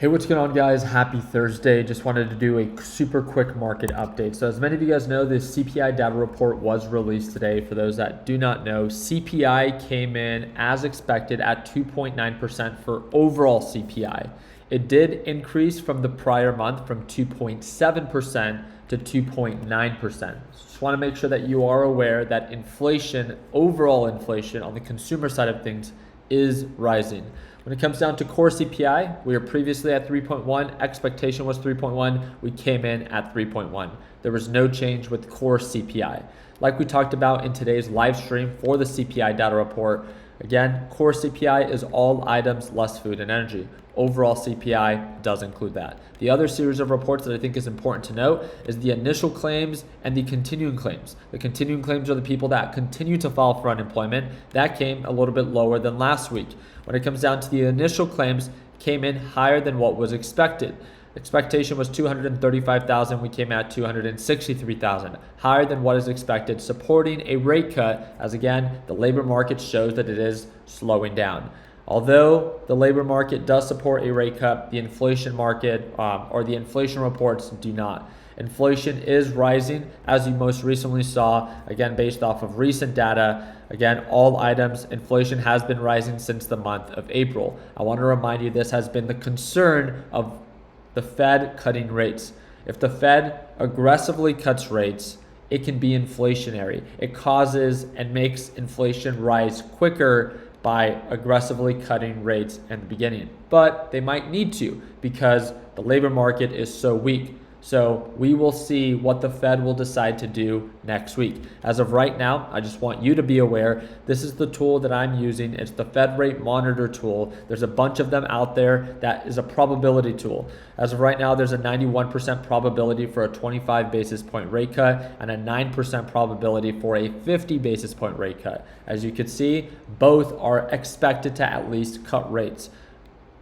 Hey, what's going on, guys? Happy Thursday. Just wanted to do a super quick market update. So as many of you guys know, this CPI data report was released today. For those that do not know, CPI came in as expected at 2.9% for overall CPI. It did increase from the prior month from 2.7% to 2.9%. Just want to make sure that you are aware that inflation, overall inflation on the consumer side of things, is rising. When it comes down to core CPI, we were previously at 3.1, expectation was 3.1, we came in at 3.1. There was no change with core CPI. Like we talked about in today's live stream for the CPI data report, again, core CPI is all items less food and energy. Overall CPI does include that. The other series of reports that I think is important to note is the initial claims and the continuing claims. The continuing claims are the people that continue to file for unemployment. That came a little bit lower than last week. When it comes down to the initial claims, came in higher than what was expected. Expectation was 235,000, we came at 263,000, higher than what is expected, supporting a rate cut as again, the labor market shows that it is slowing down. Although the labor market does support a rate cut, the inflation market or the inflation reports do not. Inflation is rising, as you most recently saw, again, based off of recent data. Again, all items, inflation has been rising since the month of April. I want to remind you this has been the concern of the Fed cutting rates. If the Fed aggressively cuts rates, it can be inflationary. It causes and makes inflation rise quicker by aggressively cutting rates in the beginning. But they might need to because the labor market is so weak. So we will see what the Fed will decide to do next week. As of right now, I just want you to be aware, this is the tool that I'm using. It's the Fed rate monitor tool. There's a bunch of them out there that is a probability tool. As of right now, there's a 91% probability for a 25 basis point rate cut and a 9% probability for a 50 basis point rate cut. As you can see, both are expected to at least cut rates.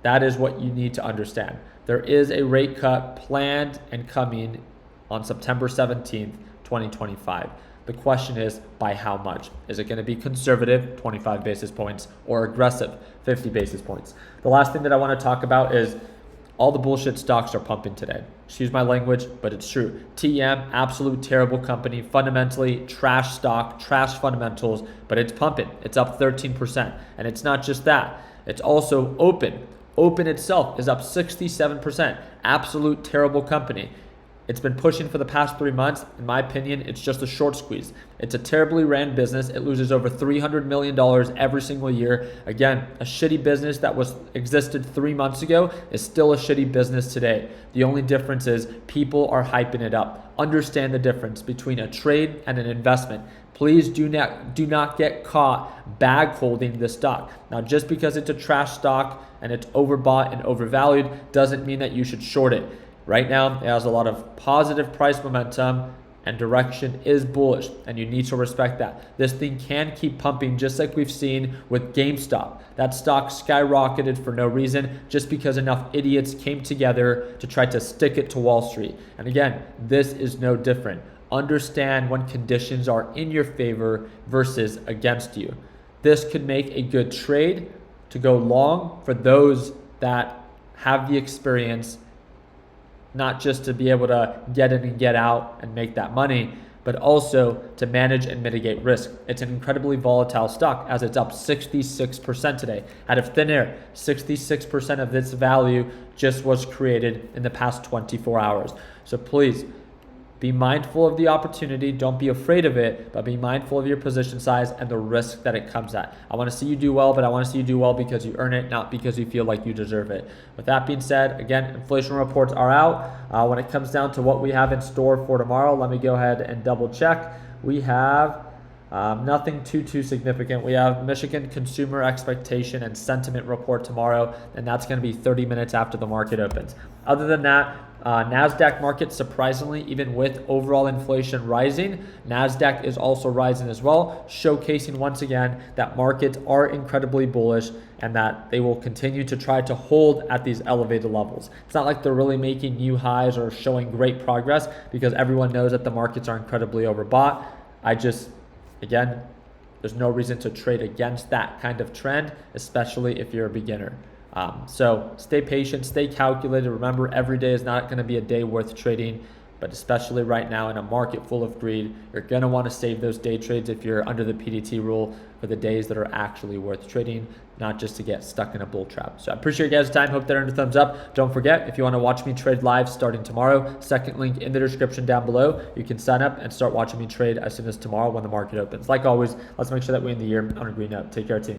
That is what you need to understand. There is a rate cut planned and coming on September 17th, 2025. The question is, by how much? Is it going to be conservative, 25 basis points, or aggressive, 50 basis points? The last thing that I want to talk about is all the bullshit stocks are pumping today. Excuse my language, but it's true. TM, absolute terrible company, fundamentally trash stock, trash fundamentals, but it's pumping. It's up 13%. And it's not just that. It's also Open. Open itself is up 67%. Absolute terrible company. It's been pushing for the past 3 months. In my opinion, it's just a short squeeze. It's a terribly ran business. It loses over $300 million every single year. Again, a shitty business that existed 3 months ago is still a shitty business today. The only difference is people are hyping it up. Understand the difference between a trade and an investment. Please do not get caught bag holding this stock. Now, just because it's a trash stock and it's overbought and overvalued doesn't mean that you should short it. Right now, it has a lot of positive price momentum and direction is bullish, and you need to respect that. This thing can keep pumping just like we've seen with GameStop. That stock skyrocketed for no reason just because enough idiots came together to try to stick it to Wall Street. And again, this is no different. Understand when conditions are in your favor versus against you. This could make a good trade to go long for those that have the experience, not just to be able to get in and get out and make that money, but also to manage and mitigate risk. It's an incredibly volatile stock as it's up 66% today. Out of thin air, 66% of its value just was created in the past 24 hours. So please, be mindful of the opportunity. Don't be afraid of it, but be mindful of your position size and the risk that it comes at. I want to see you do well, but I want to see you do well because you earn it, not because you feel like you deserve it. With that being said, again, inflation reports are out. When it comes down to what we have in store for tomorrow, let me go ahead and double check. We have nothing too significant. We have Michigan consumer expectation and sentiment report tomorrow, and that's going to be 30 minutes after the market opens. Other than that, NASDAQ market, surprisingly, even with overall inflation rising, NASDAQ is also rising as well, showcasing once again that markets are incredibly bullish and that they will continue to try to hold at these elevated levels. It's not like they're really making new highs or showing great progress because everyone knows that the markets are incredibly overbought. Again, there's no reason to trade against that kind of trend, especially if you're a beginner. So stay patient, stay calculated. Remember, every day is not going to be a day worth trading, but especially right now in a market full of greed, you're going to want to save those day trades if you're under the PDT rule for the days that are actually worth trading, not just to get stuck in a bull trap. So I appreciate you guys' time. Hope that earned a thumbs up. Don't forget, if you want to watch me trade live starting tomorrow, second link in the description down below. You can sign up and start watching me trade as soon as tomorrow when the market opens. Like always, let's make sure that we end the year on a green note. Take care, team.